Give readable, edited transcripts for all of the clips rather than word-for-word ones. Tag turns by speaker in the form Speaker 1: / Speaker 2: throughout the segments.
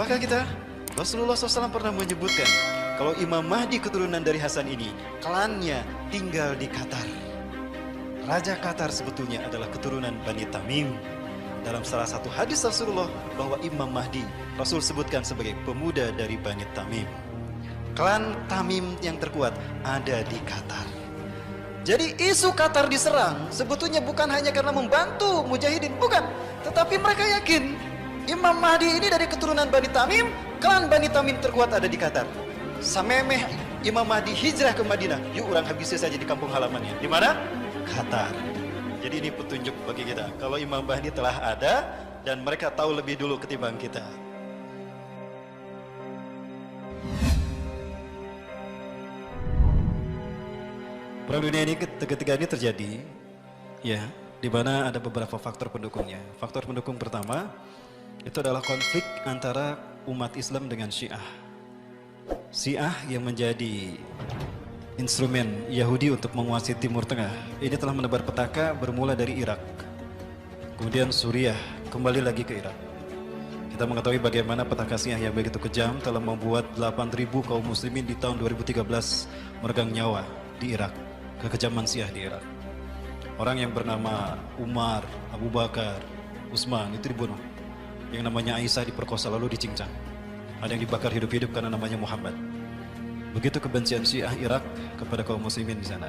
Speaker 1: Tahukah kita, Rasulullah SAW pernah menyebutkan kalau Imam Mahdi keturunan dari Hasan ini, klannya tinggal di Qatar. Raja Qatar sebetulnya adalah keturunan Bani Tamim. Dalam salah satu hadis Rasulullah bahwa Imam Mahdi Rasul sebutkan sebagai pemuda dari Bani Tamim. Klan Tamim yang terkuat ada di Qatar. Jadi isu Qatar diserang sebetulnya bukan hanya karena membantu mujahidin, bukan. Tetapi mereka yakin Imam Mahdi ini dari keturunan Bani Tamim, klan Bani Tamim terkuat ada di Qatar. Samemeh Imam Mahdi hijrah ke Madinah, yuk orang habisnya saja di kampung halamannya. Di mana? Qatar. Jadi ini petunjuk bagi kita kalau Imam Mahdi telah ada dan mereka tahu lebih dulu ketimbang kita. Perang dunia ini ketiga ini terjadi, ya, di mana ada beberapa faktor pendukungnya. Faktor pendukung pertama itu adalah konflik antara umat Islam dengan Syiah. Syiah yang menjadi instrumen Yahudi untuk menguasai Timur Tengah ini telah menebar petaka bermula dari Irak, kemudian Suriah, kembali lagi ke Irak. Kita mengetahui bagaimana petaka Syiah yang begitu kejam telah membuat 8.000 kaum muslimin di tahun 2013 meregang nyawa di Irak. Kekejaman Syiah di Irak. Orang yang bernama Umar, Abu Bakar, Utsman itu dibunuh. Yang namanya Aisyah diperkosa lalu dicincang. Ada yang dibakar hidup-hidup karena namanya Muhammad. Begitu kebencian Syiah Irak kepada kaum muslimin di sana.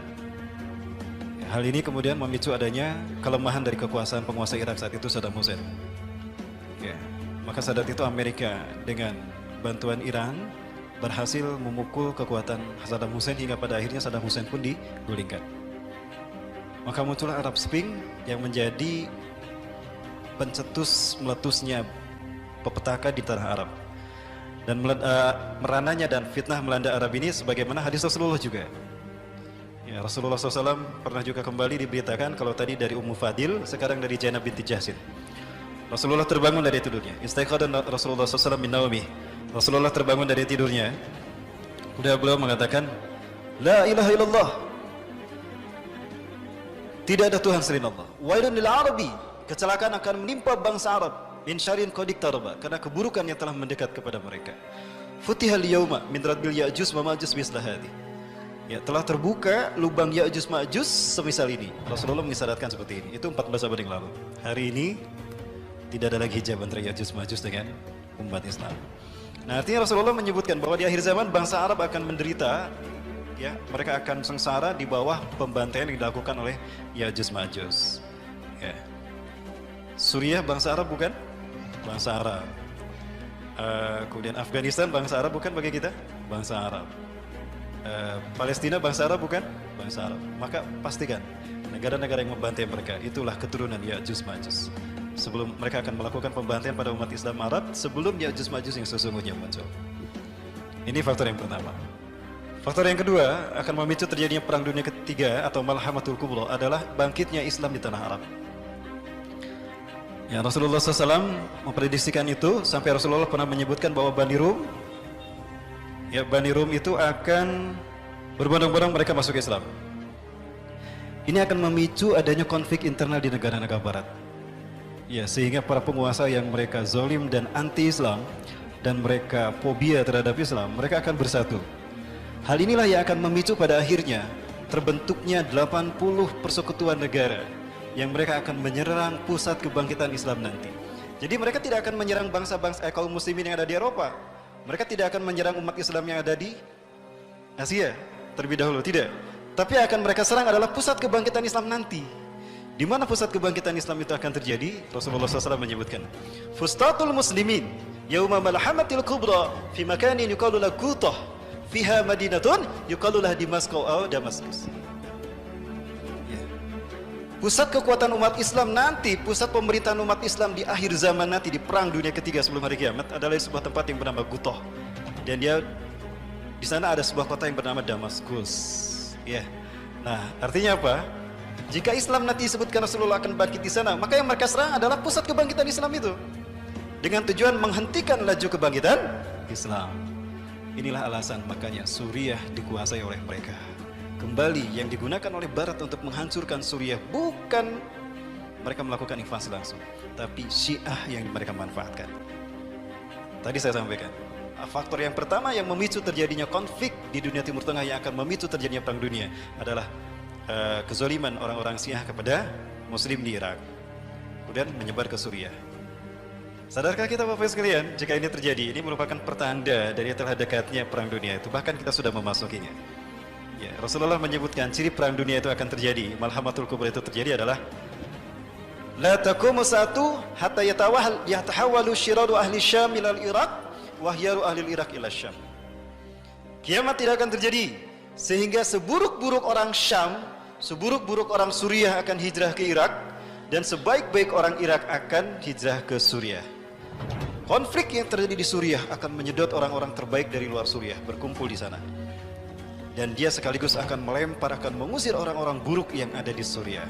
Speaker 1: Hal ini kemudian memicu adanya kelemahan dari kekuasaan penguasa Irak saat itu, Saddam Hussein. Ya, maka saat itu Amerika dengan bantuan Iran berhasil memukul kekuatan Saddam Hussein hingga pada akhirnya Saddam Hussein pun digulingkan. Maka muncullah Arab Spring yang menjadi pencetus meletusnya petaka di tanah Arab. Dan merananya dan fitnah melanda Arab ini sebagaimana hadis Rasulullah juga. Ya, Rasulullah SAW pernah juga kembali diberitakan kalau tadi dari Ummu Fadil, sekarang dari Zainab binti Jahsin. Rasulullah terbangun dari tidurnya. Istaiqadha Rasulullah SAW min naumih. Rasulullah terbangun dari tidurnya. Kemudian beliau mengatakan, La ilaha illallah. Tidak ada Tuhan selain Allah. Wailun lil arabi. Kecelakaan akan menimpa bangsa Arab. Min syarrin qad iqtaraba, karena keburukan yang telah mendekat kepada mereka. Futihal yauma min radbil Ya'juj wa Ma'juj mislah hadhi. Ya, telah terbuka lubang Ya'juj Ma'juj semisal ini. Rasulullah mengisyaratkan seperti ini. Itu 14 abad yang lalu. Hari ini tidak ada lagi hijab antara Ya'juj Ma'juj dengan umat Islam. Nah, artinya Rasulullah menyebutkan bahwa di akhir zaman bangsa Arab akan menderita, ya, mereka akan sengsara di bawah pembantaian yang dilakukan oleh Ya'juj Ma'juj. Ya. Suriah bangsa Arab bukan? Bangsa Arab. Kemudian Afghanistan bangsa Arab bukan bagi kita? Bangsa Arab. Palestina bangsa Arab bukan? Bangsa Arab. Maka pastikan negara-negara yang membantai mereka itulah keturunan Ya'juj Ma'juj. Sebelum mereka akan melakukan pembantaian pada umat Islam Arab sebelum Ya'juj Ma'juj yang sesungguhnya muncul. Ini faktor yang pertama. Faktor yang kedua akan memicu terjadinya perang dunia ketiga atau Malhamatul Kubra adalah bangkitnya Islam di tanah Arab. Ya, Rasulullah SAW memprediksikan itu sampai Rasulullah pernah menyebutkan bahwa Bani Rum itu akan berbondong-bondong mereka masuk Islam. Ini akan memicu adanya konflik internal di negara-negara barat. Ya, sehingga para penguasa yang mereka zalim dan anti-Islam dan mereka fobia terhadap Islam, mereka akan bersatu. Hal inilah yang akan memicu pada akhirnya terbentuknya 80 persekutuan negara yang mereka akan menyerang pusat kebangkitan Islam nanti. Jadi mereka tidak akan menyerang bangsa-bangsa kaum muslimin yang ada di Eropa. Mereka tidak akan menyerang umat Islam yang ada di Asia terlebih dahulu, tidak. Tapi akan mereka serang adalah pusat kebangkitan Islam nanti. Di mana pusat kebangkitan Islam itu akan terjadi? Rasulullah SAW menyebutkan, Fustatul muslimin yauma malhamatil kubra fi makanin yuqalu lahu Qutah fiha madinatun yuqalu laha Damaskus atau Damaskus. Pusat kekuatan umat Islam nanti, pusat pemerintahan umat Islam di akhir zaman nanti, di perang dunia ketiga sebelum hari kiamat adalah sebuah tempat yang bernama Qutah. Dan dia di sana ada sebuah kota yang bernama Damaskus. Ya. Nah, artinya apa? Jika Islam nanti disebutkan Rasulullah akan bangkit di sana, maka yang mereka serang adalah pusat kebangkitan Islam itu. Dengan tujuan menghentikan laju kebangkitan Islam. Inilah alasan makanya Suriah dikuasai oleh mereka. Kembali yang digunakan oleh Barat untuk menghancurkan Suriah bukan mereka melakukan invasi langsung, tapi Syiah yang mereka manfaatkan. Tadi saya sampaikan, faktor yang pertama yang memicu terjadinya konflik di dunia Timur Tengah, yang akan memicu terjadinya perang dunia adalah kezaliman orang-orang Syiah kepada Muslim di Irak, kemudian menyebar ke Suriah. Sadarkah kita Bapak sekalian, jika ini terjadi, ini merupakan pertanda dari telah dekatnya perang dunia itu, bahkan kita sudah memasukinya. Ya, Rasulullah menyebutkan ciri perang dunia itu akan terjadi, malhamatul kubra itu terjadi adalah la taqumu sa'atu hatta yatahawalu syiradu ahli Syam ila al-Iraq wa hyaru ahli al-Iraq ila Syam. Kiamat tidak akan terjadi sehingga seburuk-buruk orang Syam, seburuk-buruk orang Suriah akan hijrah ke Irak, dan sebaik-baik orang Irak akan hijrah ke Suriah. Konflik yang terjadi di Suriah akan menyedot orang-orang terbaik dari luar Suriah berkumpul di sana. Dan dia sekaligus akan melempar, akan mengusir orang-orang buruk yang ada di Suriah.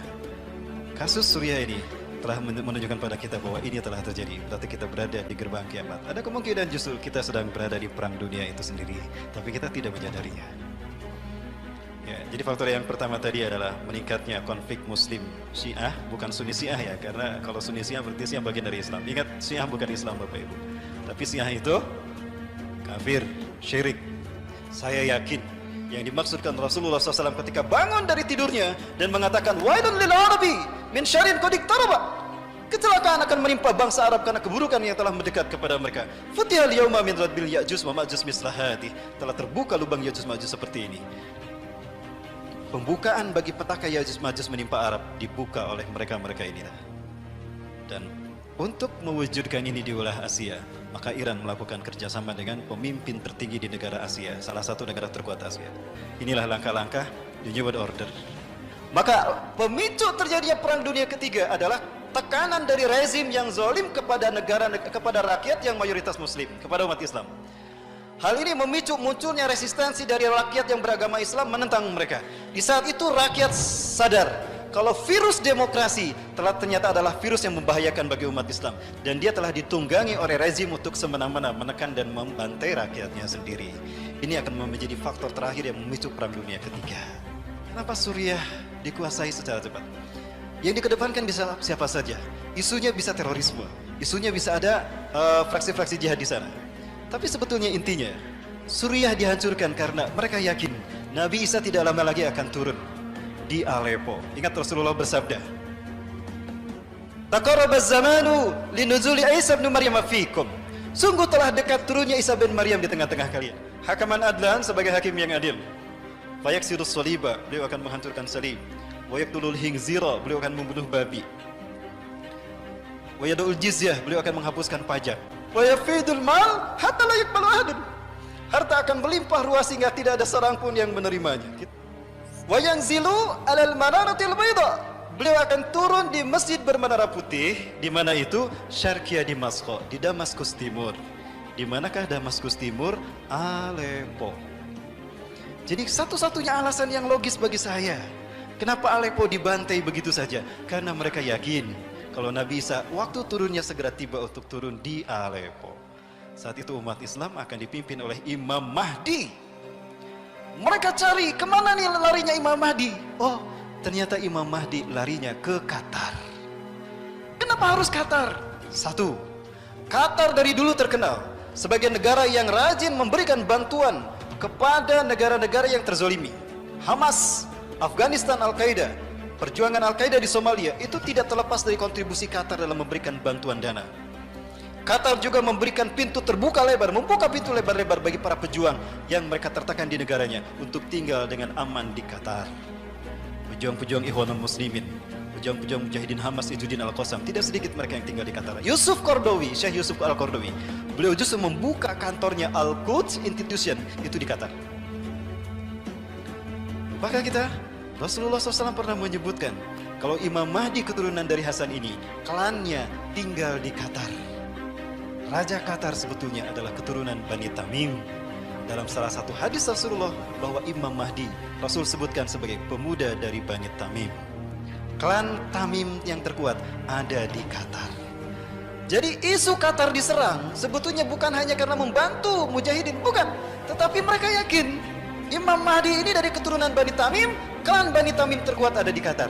Speaker 1: Kasus Suriah ini telah menunjukkan pada kita bahwa ini telah terjadi. Berarti kita berada di gerbang kiamat. Ada kemungkinan justru kita sedang berada di perang dunia itu sendiri, tapi kita tidak menyadarinya. Ya, jadi faktor yang pertama tadi adalah meningkatnya konflik Muslim Syiah, bukan Sunni Syiah ya, karena kalau Sunni Syiah berarti Syiah bagian dari Islam. Ingat, Syiah bukan Islam Bapak Ibu, tapi Syiah itu kafir, syirik. Saya yakin yang dimaksudkan Rasulullah SAW ketika bangun dari tidurnya dan mengatakan wailun lil arabi min syarrin qad iqtaraba, kecelakaan akan menimpa bangsa Arab karena keburukan yang telah mendekat kepada mereka. Futihal yauma min radbil Ya'juj wa Ma'juj mislahati, telah terbuka lubang Ya'juj Ma'juj seperti ini. Pembukaan bagi petaka Ya'juj Ma'juj menimpa Arab dibuka oleh mereka-mereka inilah. Dan untuk mewujudkan ini di wilayah Asia, maka Iran melakukan kerjasama dengan pemimpin tertinggi di negara Asia, salah satu negara terkuat Asia. Inilah langkah-langkah the New World Order. Maka pemicu terjadinya perang dunia ketiga adalah tekanan dari rezim yang zalim kepada kepada rakyat yang mayoritas Muslim, kepada umat Islam. Hal ini memicu munculnya resistensi dari rakyat yang beragama Islam menentang mereka. Di saat itu rakyat sadar kalau virus demokrasi ternyata adalah virus yang membahayakan bagi umat Islam, dan dia telah ditunggangi oleh rezim untuk semena-mena menekan dan membantai rakyatnya sendiri. Ini akan menjadi faktor terakhir yang memicu perang dunia ketiga. Kenapa Suriah dikuasai secara cepat? Yang dikedepankan bisa siapa saja. Isunya bisa terorisme, isunya bisa ada fraksi-fraksi jihad di sana. Tapi sebetulnya intinya, Suriah dihancurkan karena mereka yakin Nabi Isa tidak lama lagi akan turun di Aleppo. Ingat Rasulullah bersabda, "Taqarrabaz zamanu linuzuli Isa bin Maryam fiikum." Sungguh telah dekat turunnya Isa bin Maryam di tengah-tengah kalian. Hakaman adlan, sebagai hakim yang adil. Fayaksirus saliba, beliau akan menghancurkan salib. Wa yaqtulul khinzira, beliau akan membunuh babi. Wa yadul jizyah, beliau akan menghapuskan pajak. Wa yafidul mal hatta la yaqbalu ahadun. Harta akan melimpah ruah sehingga tidak ada seorang pun yang menerimanya. Wa yanzilu alal manaratil bayda, beliau akan turun di masjid bermenara putih. Di mana itu? Syarqiyah Damaskus, di Damaskus Timur. Di manakah Damaskus Timur? Aleppo. Jadi satu-satunya alasan yang logis bagi saya, kenapa Aleppo dibantai begitu saja? Karena mereka yakin kalau Nabi Isa waktu turunnya segera tiba untuk turun di Aleppo. Saat itu umat Islam akan dipimpin oleh Imam Mahdi. Mereka cari kemana nih larinya Imam Mahdi? Oh, ternyata Imam Mahdi larinya ke Qatar. Kenapa harus Qatar? Satu, Qatar dari dulu terkenal sebagai negara yang rajin memberikan bantuan kepada negara-negara yang terzolimi. Hamas, Afghanistan, Al-Qaeda, perjuangan Al-Qaeda di Somalia itu tidak terlepas dari kontribusi Qatar dalam memberikan bantuan dana. Qatar juga memberikan pintu terbuka lebar, membuka pintu lebar-lebar bagi para pejuang yang mereka tertekan di negaranya untuk tinggal dengan aman di Qatar. Pejuang-pejuang Ikhwanul Muslimin, pejuang-pejuang Mujahidin Hamas, Izzuddin Al-Qassam, tidak sedikit mereka yang tinggal di Qatar. Yusuf Qaradawi, Syekh Yusuf Al-Qaradawi, beliau justru membuka kantornya Al-Quds Institution itu di Qatar. Bahkan kita, Rasulullah SAW pernah menyebutkan kalau Imam Mahdi keturunan dari Hasan ini, klannya tinggal di Qatar. Raja Qatar sebetulnya adalah keturunan Bani Tamim. Dalam salah satu hadis Rasulullah bahwa Imam Mahdi Rasul sebutkan sebagai pemuda dari Bani Tamim. Klan Tamim yang terkuat ada di Qatar. Jadi isu Qatar diserang sebetulnya bukan hanya karena membantu mujahidin, bukan. Tetapi mereka yakin Imam Mahdi ini dari keturunan Bani Tamim, klan Bani Tamim terkuat ada di Qatar.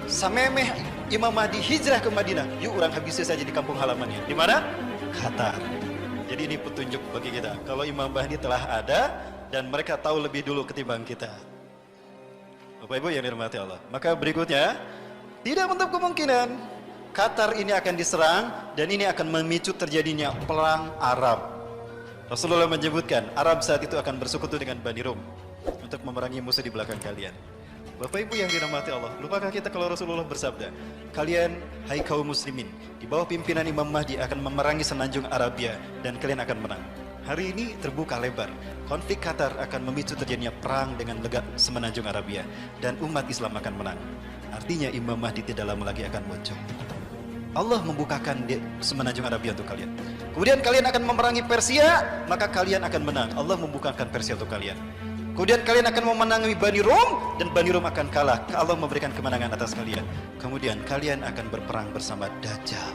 Speaker 1: Samemeh Imam Mahdi hijrah ke Madinah, yuk orang habisnya saja di kampung halamannya. Di mana? Qatar. Jadi ini petunjuk bagi kita. Kalau Imam Mahdi telah ada dan mereka tahu lebih dulu ketimbang kita. Bapak Ibu yang dirahmati Allah. Maka berikutnya, tidak menutup kemungkinan Qatar ini akan diserang dan ini akan memicu terjadinya perang Arab. Rasulullah menyebutkan Arab saat itu akan bersekutu dengan Bani Rum untuk memerangi musuh di belakang kalian. Bapak Ibu yang dirahmati Allah, lupakah kita kalau Rasulullah bersabda, kalian hai kaum muslimin, di bawah pimpinan Imam Mahdi akan memerangi semenanjung Arabia dan kalian akan menang. Hari ini terbuka lebar, konflik Qatar akan memicu terjadinya perang dengan legak semenanjung Arabia dan umat Islam akan menang. Artinya Imam Mahdi tidak lama lagi akan muncul. Allah membukakan semenanjung Arabia untuk kalian. Kemudian kalian akan memerangi Persia, maka kalian akan menang. Allah membukakan Persia untuk kalian. Kemudian kalian akan memenangi Bani Rum dan Bani Rum akan kalah. Allah memberikan kemenangan atas kalian. Kemudian kalian akan berperang bersama Dajjal.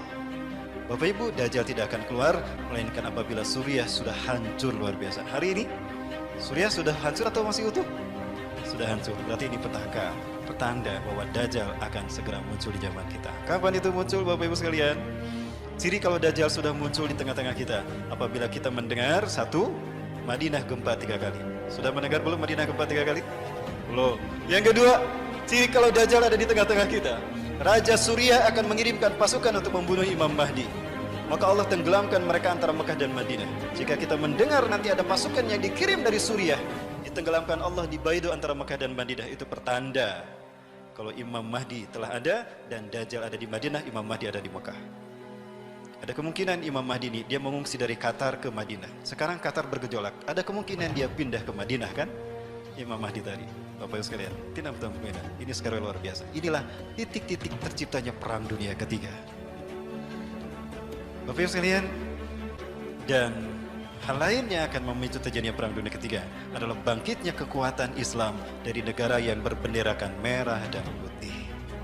Speaker 1: Bapak Ibu, Dajjal tidak akan keluar melainkan apabila Suriah sudah hancur luar biasa. Hari ini Suriah sudah hancur atau masih utuh? Sudah hancur. Berarti ini petaka, petanda bahwa Dajjal akan segera muncul di zaman kita. Kapan itu muncul Bapak Ibu sekalian? Ciri kalau Dajjal sudah muncul di tengah-tengah kita apabila kita mendengar satu, Madinah gempa 3 kali. Sudah mendengar belum Madinah gempa 3 kali? Belum. Yang kedua, ciri kalau Dajjal ada di tengah-tengah kita, Raja Suriah akan mengirimkan pasukan untuk membunuh Imam Mahdi. Maka Allah tenggelamkan mereka antara Mekah dan Madinah. Jika kita mendengar nanti ada pasukan yang dikirim dari Suriah, ditenggelamkan Allah di Baido antara Mekah dan Madinah, itu pertanda kalau Imam Mahdi telah ada dan Dajjal ada di Madinah, Imam Mahdi ada di Mekah. Ada kemungkinan Imam Mahdi ini dia mengungsi dari Qatar ke Madinah. Sekarang Qatar bergejolak. Ada kemungkinan dia pindah ke Madinah kan? Imam Mahdi tadi. Bapak Ibu sekalian, tidak betul-betul. Ini sekali luar biasa. Inilah titik-titik terciptanya perang dunia ketiga. Bapak Ibu sekalian, dan hal lain yang akan memicu terjadinya perang dunia ketiga adalah bangkitnya kekuatan Islam dari negara yang berbenderakan merah dan putih.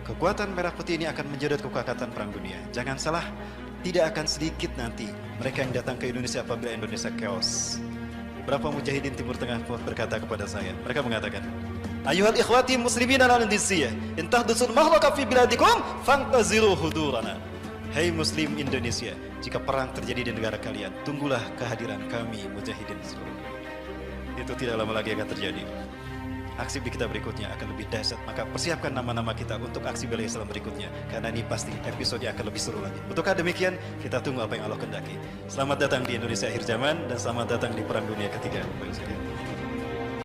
Speaker 1: Kekuatan merah putih ini akan menjadi kekuatan perang dunia. Jangan salah, tidak akan sedikit nanti mereka yang datang ke Indonesia apabila Indonesia chaos. Beberapa mujahidin Timur Tengah berkata kepada saya, mereka mengatakan, Ayuhal ikhwati muslimin al-Indonesia, intah dusun mahlaka fi biladikum, fantaziru hudurana. Hai Muslim Indonesia, jika perang terjadi di negara kalian, tunggulah kehadiran kami mujahidin seluruh dunia. Itu tidak lama lagi akan terjadi. Aksi kita berikutnya akan lebih dahsyat, maka persiapkan nama-nama kita untuk aksi bela Islam berikutnya, karena ini pasti episodenya akan lebih seru lagi. Betulkah demikian? Kita tunggu apa yang Allah kehendaki. Selamat datang di Indonesia akhir zaman dan selamat datang di perang dunia ketiga.